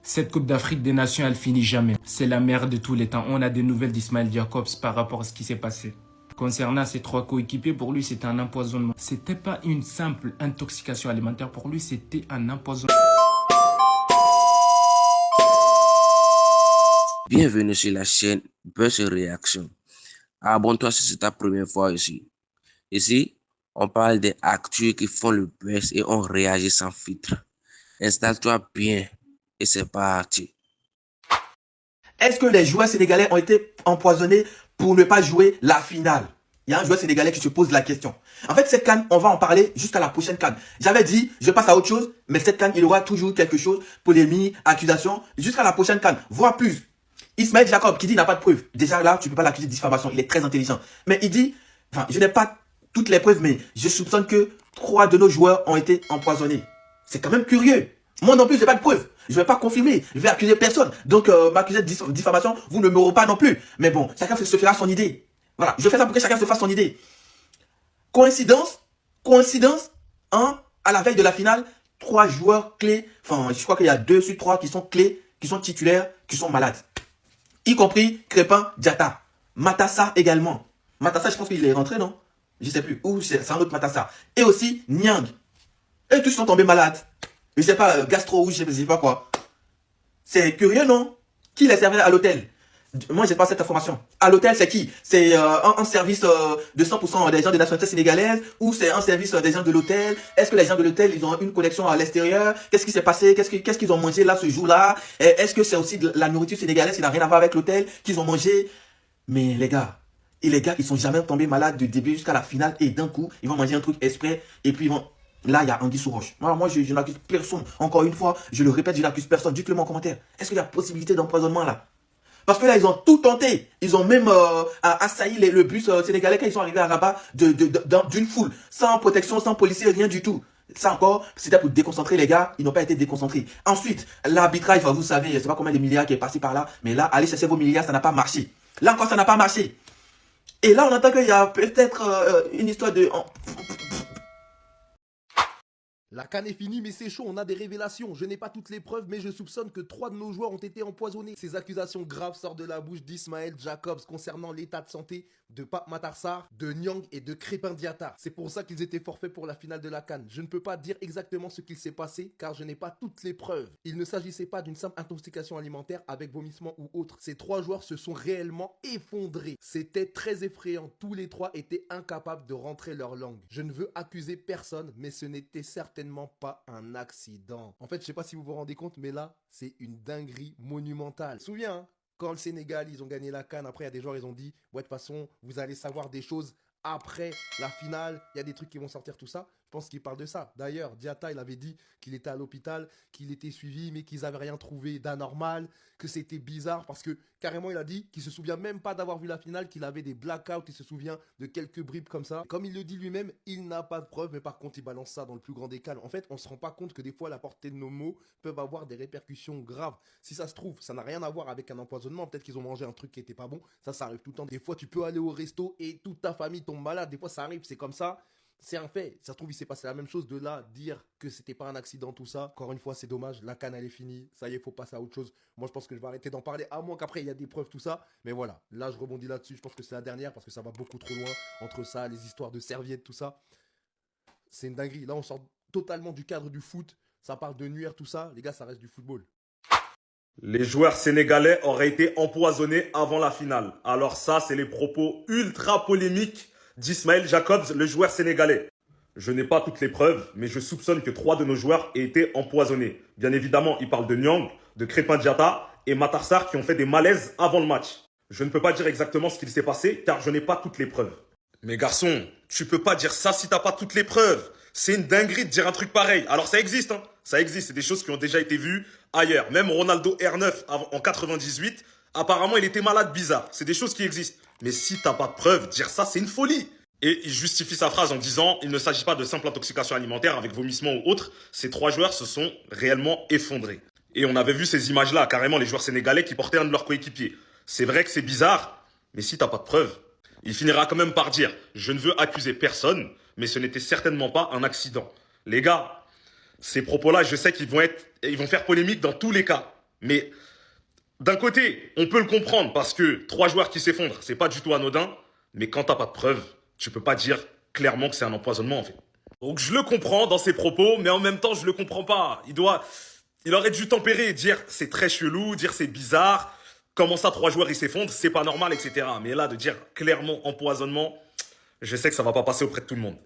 Cette Coupe d'Afrique des Nations, elle finit jamais. C'est la meilleure de tous les temps. On a des nouvelles d'Ismaël Jacobs par rapport à ce qui s'est passé. Concernant ses trois coéquipiers, pour lui, c'était un empoisonnement. C'était pas une simple intoxication alimentaire. Pour lui, c'était un empoisonnement. Bienvenue sur la chaîne Buzz Réaction. Abonne-toi si c'est ta première fois ici. Ici, on parle des actus qui font le buzz et on réagit sans filtre. Installe-toi bien et c'est parti. Est-ce que les joueurs sénégalais ont été empoisonnés pour ne pas jouer la finale? Il y a un joueur sénégalais qui se pose la question. En fait, cette CAN, on va en parler jusqu'à la prochaine CAN. J'avais dit, je passe à autre chose, mais cette CAN, il y aura toujours quelque chose, polémique, accusation, jusqu'à la prochaine CAN, voire plus. Ismaël Jacob qui dit il n'a pas de preuves. Déjà là, tu ne peux pas l'accuser de diffamation, il est très intelligent. Mais il dit, enfin, je n'ai pas toutes les preuves, mais je soupçonne que 3 de nos joueurs ont été empoisonnés. C'est quand même curieux. Moi non plus, je n'ai pas de preuves. Je ne vais pas confirmer. Je vais accuser personne. Donc, m'accuser de diffamation, vous ne m'aurez pas non plus. Mais bon, chacun se fera son idée. Voilà, je fais ça pour que chacun se fasse son idée. Coïncidence, hein, à la veille de la finale, 3 joueurs clés, enfin, je crois qu'il y a 2 sur 3 qui sont clés, qui sont titulaires, qui sont malades. Y compris Crépin Diatta. Matassa également. Matassa, je pense qu'il est rentré, non? Je sais plus. Ou c'est un autre Matassa. Et aussi Niang. Et tous sont tombés malades. Je sais pas, gastro ou je sais pas quoi. C'est curieux, non? Qui les servait à l'hôtel? Moi, j'ai pas cette information. À l'hôtel, c'est qui? C'est un service de 100% des gens de nationalité sénégalaise ou c'est un service des gens de l'hôtel? Est-ce que les gens de l'hôtel, ils ont une connexion à l'extérieur? Qu'est-ce qui s'est passé? Qu'est-ce qu'ils ont mangé là ce jour-là? Est-ce que c'est aussi de la nourriture sénégalaise qui n'a rien à voir avec l'hôtel qu'ils ont mangé? Mais les gars, ils sont jamais tombés malades du début jusqu'à la finale et d'un coup, ils vont manger un truc exprès et puis ils vont... Là, il y a Anguille sous roche. Moi, je n'accuse personne. Encore une fois, je le répète, je n'accuse personne. Dites-le moi en commentaire. Est-ce qu'il y a possibilité d'empoisonnement là? Parce que là, ils ont tout tenté. Ils ont même assailli le bus sénégalais quand ils sont arrivés à Rabat d'une foule. Sans protection, sans policier, rien du tout. Ça encore, c'était pour déconcentrer les gars. Ils n'ont pas été déconcentrés. Ensuite, l'arbitrage, vous savez, je ne sais pas combien de milliards qui est passé par là. Mais là, allez chercher vos milliards, ça n'a pas marché. Là encore, ça n'a pas marché. Et là, on entend qu'il y a peut-être une histoire de... La CAN est finie, mais c'est chaud, on a des révélations. Je n'ai pas toutes les preuves, mais je soupçonne que 3 de nos joueurs ont été empoisonnés. Ces accusations graves sortent de la bouche d'Ismaël Jacobs concernant l'état de santé de Pape Matar Sarr, de Niang et de Crépin Diatta. C'est pour ça qu'ils étaient forfaits pour la finale de la CAN. Je ne peux pas dire exactement ce qu'il s'est passé, car je n'ai pas toutes les preuves. Il ne s'agissait pas d'une simple intoxication alimentaire avec vomissement ou autre. Ces 3 joueurs se sont réellement effondrés. C'était très effrayant. Tous les 3 étaient incapables de rentrer leur langue. Je ne veux accuser personne, mais ce n'était certainement pas un accident. En fait, je sais pas si vous vous rendez compte, mais là, c'est une dinguerie monumentale. Souviens, hein, quand le Sénégal, ils ont gagné la CAN, après, il y a des joueurs, ils ont dit, ouais, de toute façon, vous allez savoir des choses après la finale, il y a des trucs qui vont sortir, tout ça. Je pense qu'il parle de ça. D'ailleurs, Diatta, il avait dit qu'il était à l'hôpital, qu'il était suivi, mais qu'ils n'avaient rien trouvé d'anormal, que c'était bizarre, parce que carrément, il a dit qu'il se souvient même pas d'avoir vu la finale, qu'il avait des blackouts, il se souvient de quelques bribes comme ça. Comme il le dit lui-même, il n'a pas de preuves, mais par contre, il balance ça dans le plus grand des calmes. En fait, on se rend pas compte que des fois, la portée de nos mots peuvent avoir des répercussions graves. Si ça se trouve, ça n'a rien à voir avec un empoisonnement. Peut-être qu'ils ont mangé un truc qui était pas bon. Ça arrive tout le temps. Des fois, tu peux aller au resto et toute ta famille tombe malade. Des fois, ça arrive, c'est comme ça. C'est un fait. Ça se trouve, il s'est passé la même chose. De là, dire que c'était pas un accident, tout ça. Encore une fois, c'est dommage. La CAN, elle est finie. Ça y est, faut passer à autre chose. Moi, je pense que je vais arrêter d'en parler. À moins qu'après, il y a des preuves, tout ça. Mais voilà. Là, je rebondis là-dessus. Je pense que c'est la dernière parce que ça va beaucoup trop loin. Entre ça, les histoires de serviettes, tout ça. C'est une dinguerie. Là, on sort totalement du cadre du foot. Ça parle de nuire, tout ça. Les gars, ça reste du football. Les joueurs sénégalais auraient été empoisonnés avant la finale. Alors ça, c'est les propos ultra polémiques d'Ismaël Jacobs, le joueur sénégalais. Je n'ai pas toutes les preuves, mais je soupçonne que 3 de nos joueurs aient été empoisonnés. Bien évidemment, il parle de Niang, de Crépin Diatta et Matar Sarr qui ont fait des malaises avant le match. Je ne peux pas dire exactement ce qu'il s'est passé, car je n'ai pas toutes les preuves. Mais garçon, tu peux pas dire ça si t'as pas toutes les preuves. C'est une dinguerie de dire un truc pareil. Alors ça existe, hein. Ça existe, c'est des choses qui ont déjà été vues ailleurs. Même Ronaldo R9 en 98, apparemment il était malade bizarre. C'est des choses qui existent. Mais si t'as pas de preuves, dire ça c'est une folie. Et il justifie sa phrase en disant « Il ne s'agit pas de simple intoxication alimentaire avec vomissement ou autre. Ces 3 joueurs se sont réellement effondrés. » Et on avait vu ces images-là, carrément les joueurs sénégalais qui portaient un de leurs coéquipiers. C'est vrai que c'est bizarre, mais si t'as pas de preuves, il finira quand même par dire « Je ne veux accuser personne, mais ce n'était certainement pas un accident. » Les gars, ces propos-là, je sais qu'ils vont faire polémique dans tous les cas. Mais d'un côté, on peut le comprendre parce que 3 joueurs qui s'effondrent, c'est pas du tout anodin. Mais quand t'as pas de preuves, tu peux pas dire clairement que c'est un empoisonnement en fait. Donc je le comprends dans ses propos, mais en même temps je le comprends pas. Il aurait dû tempérer et dire c'est très chelou, dire c'est bizarre. Comment ça 3 joueurs ils s'effondrent, c'est pas normal, etc. Mais là de dire clairement empoisonnement, je sais que ça va pas passer auprès de tout le monde.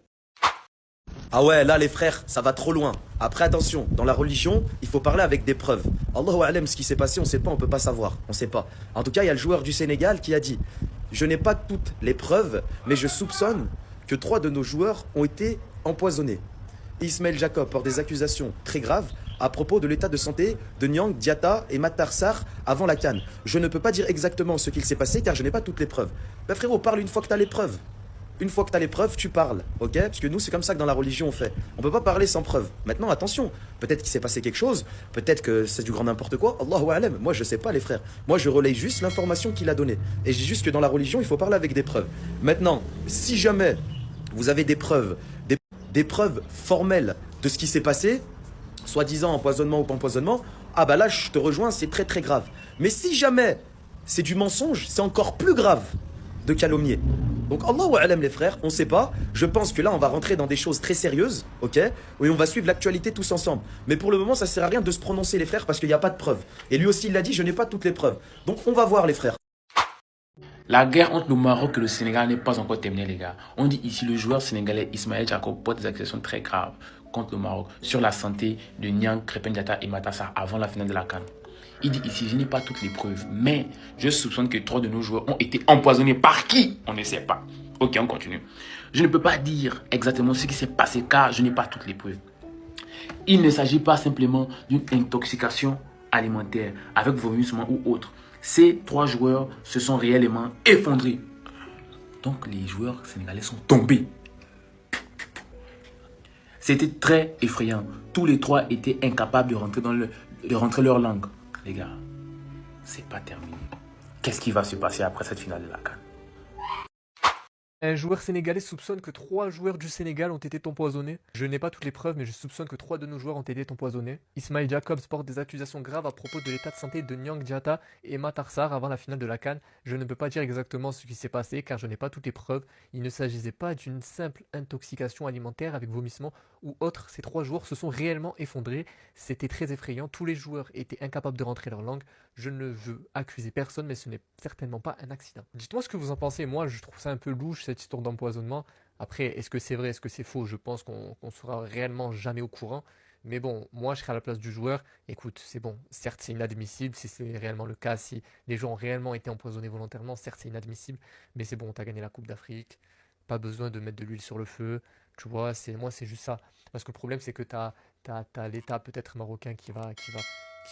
Ah ouais, là les frères, ça va trop loin. Après attention, dans la religion, il faut parler avec des preuves. Allahu a'lam, ce qui s'est passé, on sait pas, on peut pas savoir, on sait pas. En tout cas, il y a le joueur du Sénégal qui a dit « Je n'ai pas toutes les preuves, mais je soupçonne que 3 de nos joueurs ont été empoisonnés. » Ismaël Jacob porte des accusations très graves à propos de l'état de santé de Niang, Diatta et Matar Sarr avant la CAN. Je ne peux pas dire exactement ce qu'il s'est passé car je n'ai pas toutes les preuves. Ben frérot, parle une fois que tu as les preuves. Une fois que tu as les preuves, tu parles, ok? Parce que nous, c'est comme ça que dans la religion, on fait. On peut pas parler sans preuves. Maintenant, attention, peut-être qu'il s'est passé quelque chose, peut-être que c'est du grand n'importe quoi. Allahu a'lam. Moi, je sais pas, les frères. Moi, je relaye juste l'information qu'il a donnée. Et je dis juste que dans la religion, il faut parler avec des preuves. Maintenant, si jamais vous avez des preuves, des preuves formelles de ce qui s'est passé, soi-disant empoisonnement ou pas empoisonnement, ah bah là, je te rejoins, c'est très très grave. Mais si jamais c'est du mensonge, c'est encore plus grave de calomnier. Donc Allahu a'lam les frères, on sait pas. Je pense que là on va rentrer dans des choses très sérieuses, ok? Et on va suivre l'actualité tous ensemble. Mais pour le moment ça sert à rien de se prononcer les frères parce qu'il n'y a pas de preuves. Et lui aussi il l'a dit, je n'ai pas toutes les preuves. Donc on va voir les frères. La guerre entre le Maroc et le Sénégal n'est pas encore terminée, les gars. On dit ici le joueur sénégalais Ismaël Jacob porte des accusations très graves contre le Maroc sur la santé de Niang, Krépin Diatta et Matar Sarr avant la finale de la CAN. Il dit ici, je n'ai pas toutes les preuves, mais je soupçonne que 3 de nos joueurs ont été empoisonnés. Par qui? On ne sait pas. Ok, on continue. Je ne peux pas dire exactement ce qui s'est passé car je n'ai pas toutes les preuves. Il ne s'agit pas simplement d'une intoxication alimentaire avec vomissement ou autre. Ces 3 joueurs se sont réellement effondrés. Donc les joueurs sénégalais sont tombés. C'était très effrayant. Tous les 3 étaient incapables de rentrer leur langue. Les gars, c'est pas terminé. Qu'est-ce qui va se passer après cette finale de la CAN? Un joueur sénégalais soupçonne que 3 joueurs du Sénégal ont été empoisonnés. Je n'ai pas toutes les preuves, mais je soupçonne que 3 de nos joueurs ont été empoisonnés. Ismaël Jacobs porte des accusations graves à propos de l'état de santé de Niang, Diatta et Matar Sarr avant la finale de la CAN. Je ne peux pas dire exactement ce qui s'est passé car je n'ai pas toutes les preuves. Il ne s'agissait pas d'une simple intoxication alimentaire avec vomissement ou autre. Ces 3 joueurs se sont réellement effondrés. C'était très effrayant. Tous les joueurs étaient incapables de rentrer leur langue. Je ne veux accuser personne, mais ce n'est certainement pas un accident. Dites-moi ce que vous en pensez. Moi, je trouve ça un peu louche, cette histoire d'empoisonnement. Après, est-ce que c'est vrai, est-ce que c'est faux? Je pense qu'on sera réellement jamais au courant. Mais bon, moi, je serai à la place du joueur. Écoute, c'est bon. Certes, c'est inadmissible si c'est réellement le cas. Si les gens ont réellement été empoisonnés volontairement, certes, c'est inadmissible. Mais c'est bon, t'as gagné la Coupe d'Afrique. Pas besoin de mettre de l'huile sur le feu. Tu vois, moi, c'est juste ça. Parce que le problème, c'est que t'as l'État peut-être marocain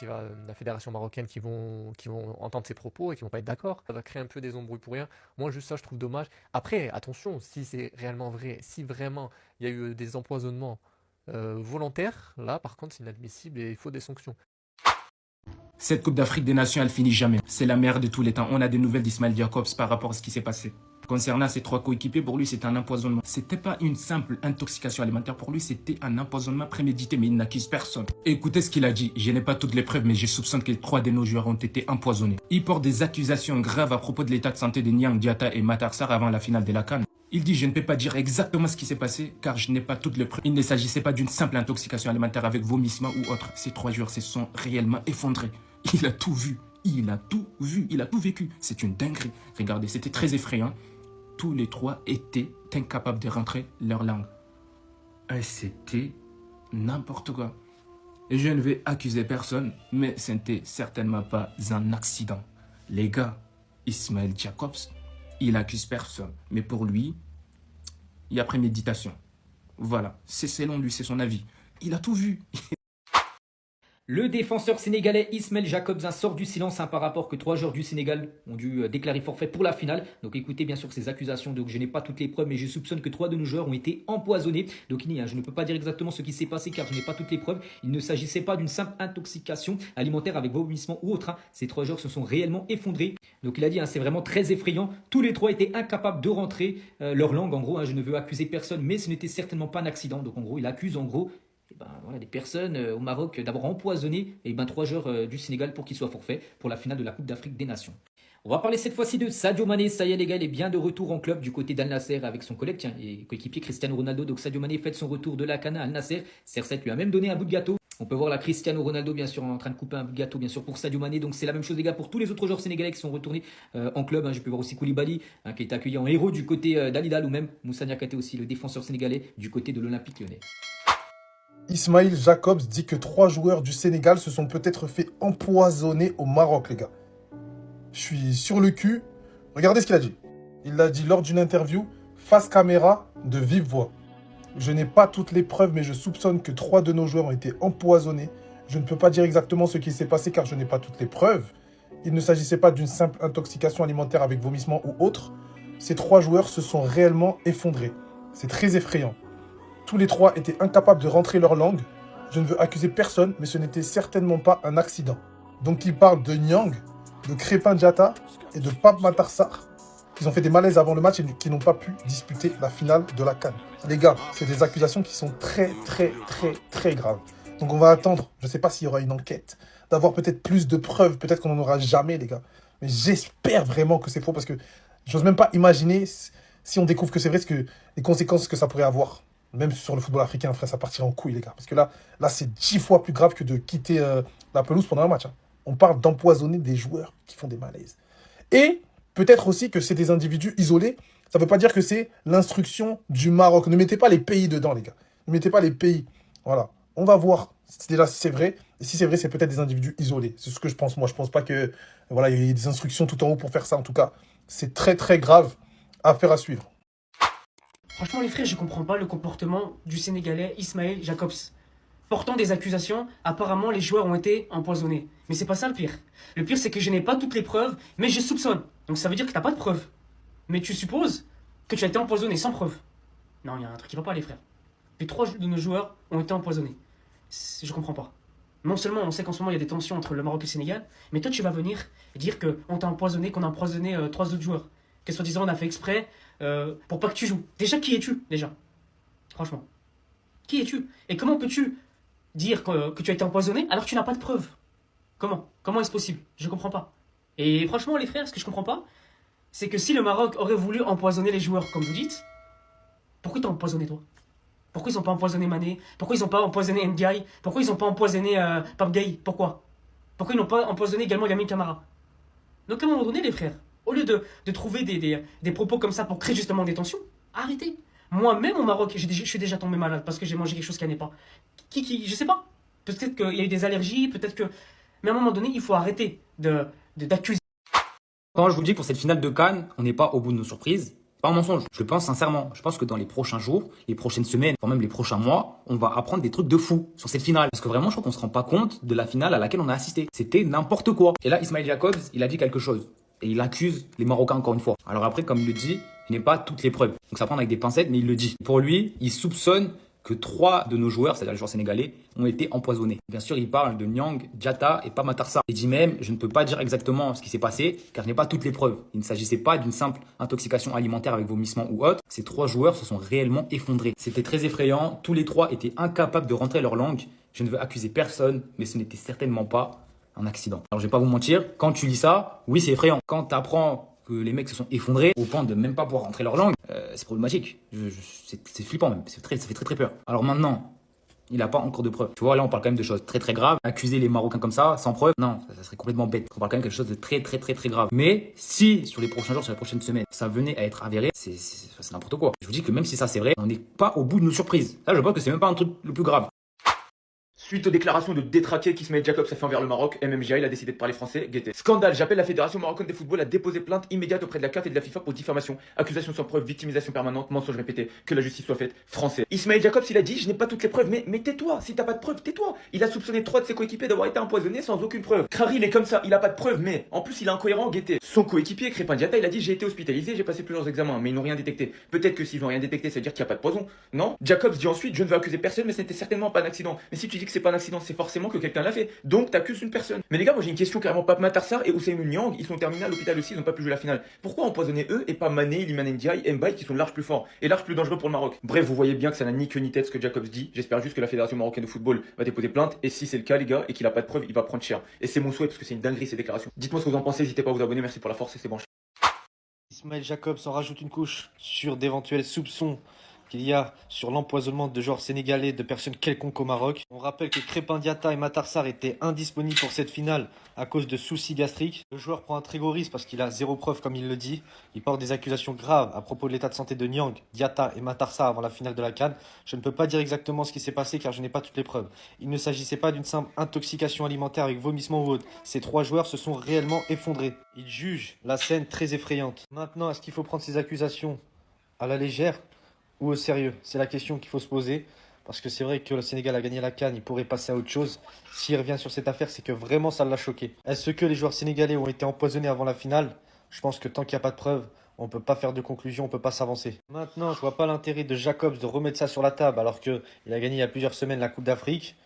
la fédération marocaine qui vont entendre ses propos et qui vont pas être d'accord. Ça va créer un peu des embrouilles pour rien. Moi, juste ça, je trouve dommage. Après, attention, si c'est réellement vrai, si vraiment il y a eu des empoisonnements volontaires, là, par contre, c'est inadmissible et il faut des sanctions. Cette Coupe d'Afrique des Nations, elle finit jamais. C'est la meilleure de tous les temps. On a des nouvelles d'Ismaël Jacobs par rapport à ce qui s'est passé. Concernant ses 3 coéquipiers, pour lui, c'était un empoisonnement. C'était pas une simple intoxication alimentaire. Pour lui, c'était un empoisonnement prémédité, mais il n'accuse personne. Écoutez ce qu'il a dit. Je n'ai pas toutes les preuves, mais je soupçonne que 3 de nos joueurs ont été empoisonnés. Il porte des accusations graves à propos de l'état de santé de Niang, Diatta et Matar Sarr avant la finale de la CAN. Il dit, je ne peux pas dire exactement ce qui s'est passé, car je n'ai pas toutes les preuves. Il ne s'agissait pas d'une simple intoxication alimentaire avec vomissement ou autre. Ces 3 joueurs se sont réellement effondrés. Il a tout vu. Il a tout vu. Il a tout vécu. C'est une dinguerie. Regardez, c'était très effrayant. Tous les 3 étaient incapables de rentrer leur langue. Et c'était n'importe quoi. Et je ne vais accuser personne, mais ce n'était certainement pas un accident. Les gars, Ismaël Jacobs, il accuse personne. Mais pour lui, il y a préméditation. Voilà, c'est selon lui, c'est son avis. Il a tout vu. Le défenseur sénégalais Ismaël Jacobs sort du silence par rapport que 3 joueurs du Sénégal ont dû déclarer forfait pour la finale. Donc écoutez bien sûr ces accusations, donc je n'ai pas toutes les preuves mais je soupçonne que 3 de nos joueurs ont été empoisonnés. Donc il dit, je ne peux pas dire exactement ce qui s'est passé car je n'ai pas toutes les preuves. Il ne s'agissait pas d'une simple intoxication alimentaire avec vomissement ou autre. Ces 3 joueurs se sont réellement effondrés. Donc il a dit, c'est vraiment très effrayant. Tous les 3 étaient incapables de rentrer leur langue. En gros, je ne veux accuser personne mais ce n'était certainement pas un accident. Donc en gros, il accuse voilà, des personnes au Maroc d'avoir empoisonné 3 joueurs du Sénégal pour qu'ils soient forfaits pour la finale de la Coupe d'Afrique des Nations. On va parler cette fois-ci de Sadio Mané. Ça y est les gars, il est bien de retour en club du côté d'Al Nasser avec son collègue et coéquipier Cristiano Ronaldo. Donc Sadio Mané fête son retour de la CAN à Al Nasser. CR7 lui a même donné un bout de gâteau. On peut voir la Cristiano Ronaldo bien sûr en train de couper un bout de gâteau bien sûr pour Sadio Mané. Donc c'est la même chose les gars pour tous les autres joueurs sénégalais qui sont retournés en club. J'ai pu voir aussi Koulibaly qui est accueilli en héros du côté d'Al Hilal ou même Moussa Niakhaté aussi le défenseur sénégalais du côté de l'Olympique Lyonnais. Ismail Jacobs dit que 3 joueurs du Sénégal se sont peut-être fait empoisonner au Maroc, les gars. Je suis sur le cul. Regardez ce qu'il a dit. Il l'a dit lors d'une interview face caméra de vive voix. Je n'ai pas toutes les preuves, mais je soupçonne que 3 de nos joueurs ont été empoisonnés. Je ne peux pas dire exactement ce qui s'est passé car je n'ai pas toutes les preuves. Il ne s'agissait pas d'une simple intoxication alimentaire avec vomissement ou autre. Ces 3 joueurs se sont réellement effondrés. C'est très effrayant. Tous les 3 étaient incapables de rentrer leur langue. Je ne veux accuser personne, mais ce n'était certainement pas un accident. Donc il parle de Nyang, de Crépin Diatta et de Pape Matar Sarr, qui ont fait des malaises avant le match et qui n'ont pas pu disputer la finale de la CAN. Les gars, c'est des accusations qui sont très graves. Donc on va attendre, je ne sais pas s'il y aura une enquête, d'avoir peut-être plus de preuves, peut-être qu'on n'en aura jamais les gars. Mais j'espère vraiment que c'est faux parce que j'ose même pas imaginer si on découvre que c'est vrai, les conséquences que ça pourrait avoir. Même sur le football africain, frère, ça partirait en couille les gars. Parce que là c'est 10 fois plus grave que de quitter la pelouse pendant un match. On parle d'empoisonner des joueurs qui font des malaises. Et peut-être aussi que c'est des individus isolés. Ça ne veut pas dire que c'est l'instruction du Maroc. Ne mettez pas les pays dedans, les gars. Ne mettez pas les pays. Voilà. On va voir déjà si c'est vrai. Et si c'est vrai, c'est peut-être des individus isolés. C'est ce que je pense. Moi, je ne pense pas que voilà, il y ait des instructions tout en haut pour faire ça. En tout cas, c'est très grave. Affaire à suivre. Franchement, les frères, je comprends pas le comportement du Sénégalais Ismail Jacobs. Portant des accusations, apparemment les joueurs ont été empoisonnés. Mais c'est pas ça le pire. Le pire, c'est que je n'ai pas toutes les preuves, mais je soupçonne. Donc ça veut dire que t'as pas de preuves. Mais tu supposes que tu as été empoisonné sans preuve. Non, il y a un truc qui va pas, les frères. Les 3 de nos joueurs ont été empoisonnés. Je comprends pas. Non seulement on sait qu'en ce moment il y a des tensions entre le Maroc et le qu'on mais toi tu vas venir dire qu'on t'a empoisonné, qu'on a empoisonné 3 autres joueurs. Que soi-disant on a fait exprès pour pas que tu joues. Déjà, qui es-tu, déjà? Franchement. Qui es-tu? Et comment peux-tu dire que tu as été empoisonné alors que tu n'as pas de preuves? Comment est-ce possible? Je comprends pas. Et franchement, les frères, ce que je comprends pas, c'est que si le Maroc aurait voulu empoisonner les joueurs, comme vous dites, pourquoi t'as empoisonné toi? Pourquoi ils n'ont pas empoisonné Mané? Pourquoi ils n'ont pas empoisonné Ndiaye? Pourquoi ils n'ont pas empoisonné Pape Gueye? Pourquoi ils n'ont pas empoisonné également Lamine Camara? Donc à un moment donné, les frères, au lieu de trouver des propos comme ça pour créer justement des tensions, arrêtez. Moi-même au Maroc, je suis déjà tombé malade parce que j'ai mangé quelque chose qui n'est pas. Je sais pas. Peut-être qu'il y a eu des allergies, peut-être que... Mais à un moment donné, il faut arrêter d'accuser. Quand je vous dis que pour cette finale de Cannes, on n'est pas au bout de nos surprises, c'est pas un mensonge. Je le pense sincèrement. Je pense que dans les prochains jours, les prochaines semaines, voire même les prochains mois, on va apprendre des trucs de fou sur cette finale. Parce que vraiment, je crois qu'on se rend pas compte de la finale à laquelle on a assisté. C'était n'importe quoi. Et là, Ismail Jacobs, il a dit quelque chose. Et il accuse les Marocains encore une fois. Alors après, comme il le dit, il n'est pas toutes les preuves. Donc ça prend avec des pincettes, mais il le dit. Pour lui, il soupçonne que 3 de nos joueurs, c'est-à-dire les joueurs sénégalais, ont été empoisonnés. Bien sûr, il parle de Nyang, Diatta et Pape Matar Sarr. Il dit même, je ne peux pas dire exactement ce qui s'est passé, car je n'ai pas toutes les preuves. Il ne s'agissait pas d'une simple intoxication alimentaire avec vomissement ou autre. Ces 3 joueurs se sont réellement effondrés. C'était très effrayant. Tous les 3 étaient incapables de rentrer leur langue. Je ne veux accuser personne, mais ce n'était certainement pas un accident. Alors je vais pas vous mentir, quand tu lis ça, oui c'est effrayant. Quand tu apprends que les mecs se sont effondrés au point de même pas pouvoir rentrer leur langue, c'est problématique. C'est flippant même, ça fait très peur. Alors maintenant, il n'a pas encore de preuves. Tu vois, là on parle quand même de choses très graves. Accuser les Marocains comme ça, sans preuve, non, ça serait complètement bête. On parle quand même de quelque chose de très grave. Mais si sur les prochains jours, sur les prochaines semaines, ça venait à être avéré, c'est n'importe quoi. Je vous dis que même si ça c'est vrai, on n'est pas au bout de nos surprises. Là je pense que c'est même pas un truc le plus grave. Suite aux déclarations de détraqués qu'Ismail Jacobs a fait envers le Maroc, MMJA il a décidé de parler français, guettez. Scandale, j'appelle la Fédération marocaine de football à déposer plainte immédiate auprès de la CAF et de la FIFA pour diffamation, accusation sans preuve, victimisation permanente, mensonge répété, que la justice soit faite, français. Ismail Jacobs il a dit, je n'ai pas toutes les preuves, mais tais-toi, si t'as pas de preuves, tais-toi. Il a soupçonné 3 de ses coéquipiers d'avoir été empoisonnés sans aucune preuve. Krari il est comme ça, il a pas de preuves, mais en plus il est incohérent, guetté. Son coéquipier, Crépin Diatta, il a dit, j'ai été hospitalisé, j'ai passé plusieurs examens, mais ils n'ont rien détecté. Peut-être que s'ils n'ont rien détecté, ça veut dire qu'il n'y a pas de poison. Non. Jacobs dit ensuite, je ne veux accuser personne, mais ce n'était certainement pas un accident. Mais si tu dis que c'est pas un accident, c'est forcément que quelqu'un l'a fait. Donc t'accuses une personne. Mais les gars, moi j'ai une question carrément. Pape Matar Sarr et Ousseynou Niang, ils sont terminés à l'hôpital aussi, ils n'ont pas pu jouer la finale. Pourquoi empoisonner eux et pas Mané, Iliman Ndiaye, Mbaye qui sont large plus forts et large plus dangereux pour le Maroc? Bref, vous voyez bien que ça n'a ni queue ni tête ce que Jacobs dit. J'espère juste que la Fédération marocaine de football va déposer plainte. Et si c'est le cas, les gars, et qu'il a pas de preuves, il va prendre cher. Et c'est mon souhait parce que c'est une dinguerie ces déclarations. Dites-moi ce que vous en pensez, n'hésitez pas à vous abonner. Merci pour la force et c'est bon. Ismail Jacobs en rajoute une couche sur d'éventuels soupçons qu'il y a sur l'empoisonnement de joueurs sénégalais, de personnes quelconques au Maroc. On rappelle que Crépin Diatta et Matar Sarr étaient indisponibles pour cette finale à cause de soucis gastriques. Le joueur prend un très gros risque parce qu'il a zéro preuve comme il le dit. Il porte des accusations graves à propos de l'état de santé de Niang, Diatta et Matar Sarr avant la finale de la CAN. Je ne peux pas dire exactement ce qui s'est passé car je n'ai pas toutes les preuves. Il ne s'agissait pas d'une simple intoxication alimentaire avec vomissement ou autre. Ces 3 joueurs se sont réellement effondrés. Ils jugent la scène très effrayante. Maintenant, est-ce qu'il faut prendre ces accusations à la légère ou au sérieux? C'est la question qu'il faut se poser. Parce que c'est vrai que le Sénégal a gagné la CAN, il pourrait passer à autre chose. S'il revient sur cette affaire, c'est que vraiment ça l'a choqué. Est-ce que les joueurs sénégalais ont été empoisonnés avant la finale? Je pense que tant qu'il n'y a pas de preuves, on ne peut pas faire de conclusion, on ne peut pas s'avancer. Maintenant, je vois pas l'intérêt de Jacobs de remettre ça sur la table alors qu'il a gagné il y a plusieurs semaines la Coupe d'Afrique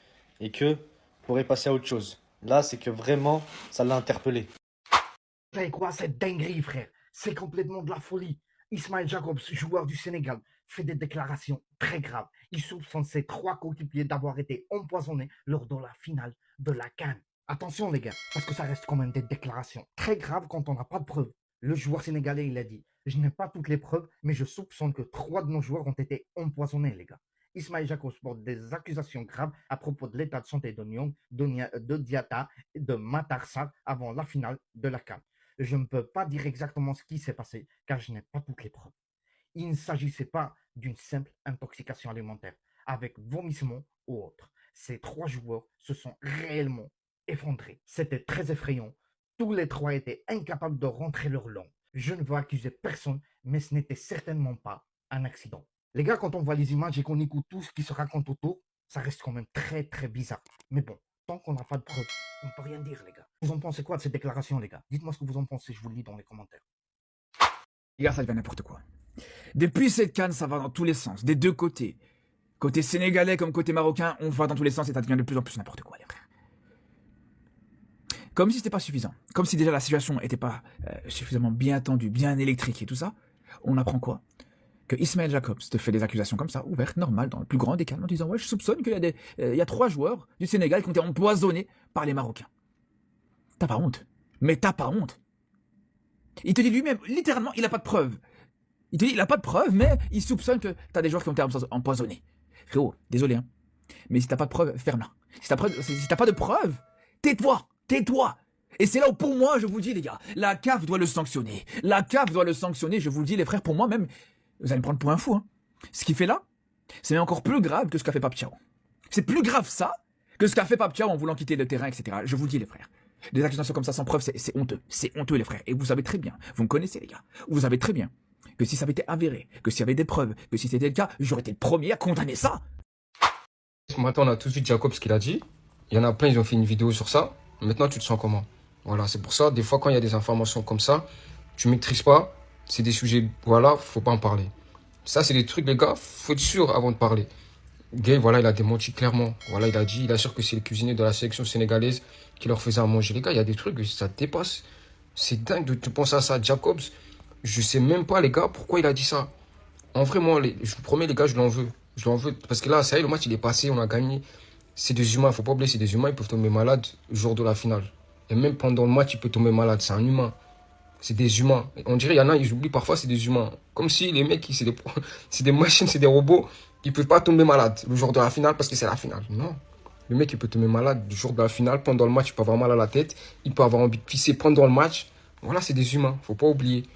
et qu'il pourrait passer à autre chose. Là, c'est que vraiment, ça l'a interpellé. Vous savez quoi, cette dinguerie, frère? C'est complètement de la folie. Ismail Jacobs, joueur du Sénégal, fait des déclarations très graves. Il soupçonne ses 3 coéquipiers d'avoir été empoisonnés lors de la finale de la CAN. Attention les gars, parce que ça reste quand même des déclarations très graves quand on n'a pas de preuves. Le joueur sénégalais, il a dit « Je n'ai pas toutes les preuves, mais je soupçonne que 3 de nos joueurs ont été empoisonnés, les gars. » Ismail Jacobs porte des accusations graves à propos de l'état de santé de Niang, de Diatta et de Matar Sarr avant la finale de la CAN. Je ne peux pas dire exactement ce qui s'est passé, car je n'ai pas toutes les preuves. Il ne s'agissait pas d'une simple intoxication alimentaire, avec vomissement ou autre. Ces 3 joueurs se sont réellement effondrés. C'était très effrayant. Tous les 3 étaient incapables de rentrer leur langue. Je ne veux accuser personne, mais ce n'était certainement pas un accident. Les gars, quand on voit les images et qu'on écoute tout ce qui se raconte autour, ça reste quand même très très bizarre. Mais bon, tant qu'on n'a pas de preuves, on ne peut rien dire, les gars. Vous en pensez quoi de cette déclaration, les gars? Dites-moi ce que vous en pensez, je vous le lis dans les commentaires. Les gars, ça devient n'importe quoi. Depuis cette CAN, ça va dans tous les sens, des deux côtés. Côté sénégalais comme côté marocain, on va dans tous les sens et ça devient de plus en plus n'importe quoi, les frères. Comme si c'était pas suffisant. Comme si déjà la situation n'était pas suffisamment bien tendue, bien électrique et tout ça. On apprend quoi? Que Ismail Jacobs te fait des accusations comme ça, ouvertes, normales, dans le plus grand des calmes, en disant « Ouais, je soupçonne qu'il y a 3 joueurs du Sénégal qui ont été empoisonnés par les Marocains. » T'as pas honte. Mais t'as pas honte. Il te dit lui-même, littéralement, il n'a pas de preuves. Il te dit, il n'a pas de preuves, mais il soupçonne que t'as des joueurs qui ont été empoisonnés. Frérot, désolé, hein. Mais si t'as pas de preuves, ferme-la. Si t'as pas de preuves, tais-toi, tais-toi. Et c'est là où, pour moi, je vous dis, les gars, la CAF doit le sanctionner. La CAF doit le sanctionner, je vous le dis, les frères, pour moi même, vous allez me prendre pour un fou, hein. Ce qu'il fait là, c'est encore plus grave que ce qu'a fait Pape Thiaw. C'est plus grave ça que ce qu'a fait Pape Thiaw en voulant quitter le terrain, etc. Je vous le dis, les frères. Des accusations comme ça sans preuve, c'est honteux. C'est honteux, les frères. Et vous savez très bien, vous me connaissez, les gars. Vous savez très bien que si ça avait été avéré, que s'il y avait des preuves, que si c'était le cas, j'aurais été le premier à condamner ça. Ce matin, on a tout de suite Jacob ce qu'il a dit. Il y en a plein, ils ont fait une vidéo sur ça. Maintenant, tu te sens comment? Voilà, c'est pour ça, des fois, quand il y a des informations comme ça, tu maîtrises pas, c'est des sujets, voilà, faut pas en parler. Ça, c'est des trucs, les gars, faut être sûr avant de parler. Gay, voilà, il a démenti clairement. Voilà, il a dit, il assure que c'est le cuisinier de la sélection sénégalaise qui leur faisait à manger. Les gars, il y a des trucs, ça dépasse. C'est dingue de penser à ça. Jacobs, je sais même pas, les gars, pourquoi il a dit ça. En vrai, moi, je vous promets, les gars, je l'en veux. Je l'en veux. Parce que là, ça y est, le match, il est passé, on a gagné. C'est des humains, faut pas oublier, c'est des humains, ils peuvent tomber malades le jour de la finale. Et même pendant le match, il peut tomber malade. C'est un humain. C'est des humains. On dirait, il y en a, ils oublient parfois, c'est des humains. Comme si les mecs, c'est des machines, c'est des robots. Ils peuvent pas tomber malade le jour de la finale parce que c'est la finale. Non. Le mec, il peut tomber malade le jour de la finale. Pendant le match, il peut avoir mal à la tête. Il peut avoir envie de pisser pendant le match. Voilà, c'est des humains. Faut pas oublier.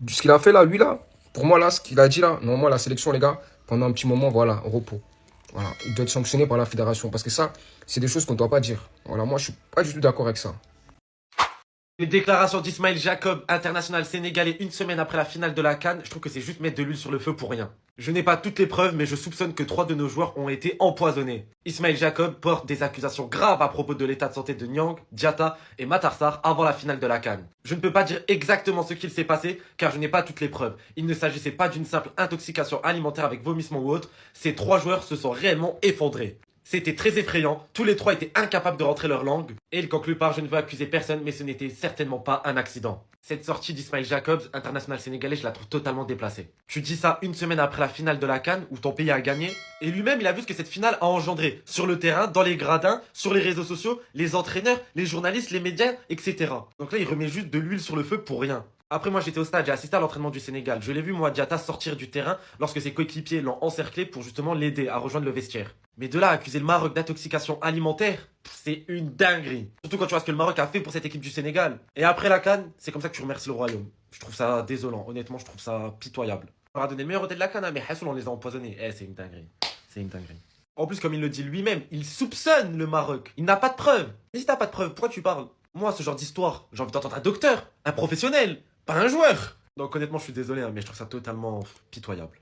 Ce qu'il a fait là, lui là, pour moi là, ce qu'il a dit là, normalement la sélection, les gars, pendant un petit moment, voilà, repos. Voilà, il doit être sanctionné par la fédération. Parce que ça, c'est des choses qu'on ne doit pas dire. Voilà, moi, je suis pas du tout d'accord avec ça. Une déclaration d'Ismail Jacob, international sénégalais, une semaine après la finale de la CAN, je trouve que c'est juste mettre de l'huile sur le feu pour rien. Je n'ai pas toutes les preuves, mais je soupçonne que 3 de nos joueurs ont été empoisonnés. Ismail Jacob porte des accusations graves à propos de l'état de santé de Niang, Diatta et Matar Sarr avant la finale de la CAN. Je ne peux pas dire exactement ce qu'il s'est passé, car je n'ai pas toutes les preuves. Il ne s'agissait pas d'une simple intoxication alimentaire avec vomissement ou autre. Ces 3 joueurs se sont réellement effondrés. C'était très effrayant, tous les trois étaient incapables de rentrer leur langue, et il conclut par « Je ne veux accuser personne, mais ce n'était certainement pas un accident ». Cette sortie d'Ismail Jacobs, international sénégalais, je la trouve totalement déplacée. Tu dis ça une semaine après la finale de la CAN, où ton pays a gagné, et lui-même il a vu ce que cette finale a engendré, sur le terrain, dans les gradins, sur les réseaux sociaux, les entraîneurs, les journalistes, les médias, etc. Donc là il remet juste de l'huile sur le feu pour rien. Après moi j'étais au stade, j'ai assisté à l'entraînement du Sénégal. Je l'ai vu moi Diatta sortir du terrain lorsque ses coéquipiers l'ont encerclé pour justement l'aider à rejoindre le vestiaire. Mais de là à accuser le Maroc d'intoxication alimentaire, c'est une dinguerie. Surtout quand tu vois ce que le Maroc a fait pour cette équipe du Sénégal. Et après la CAN, c'est comme ça que tu remercies le royaume. Je trouve ça désolant, honnêtement je trouve ça pitoyable. On leur a donné le meilleur hôtel de la CAN, mais Hassoul on les a empoisonnés. C'est une dinguerie. C'est une dinguerie. En plus comme il le dit lui-même, il soupçonne le Maroc. Il n'a pas de preuves. Mais si t'as pas de preuves, pourquoi tu parles? Moi ce genre d'histoire, j'ai envie d'entendre un docteur, un professionnel. Pas un joueur. Donc honnêtement je suis désolé mais je trouve ça totalement pitoyable.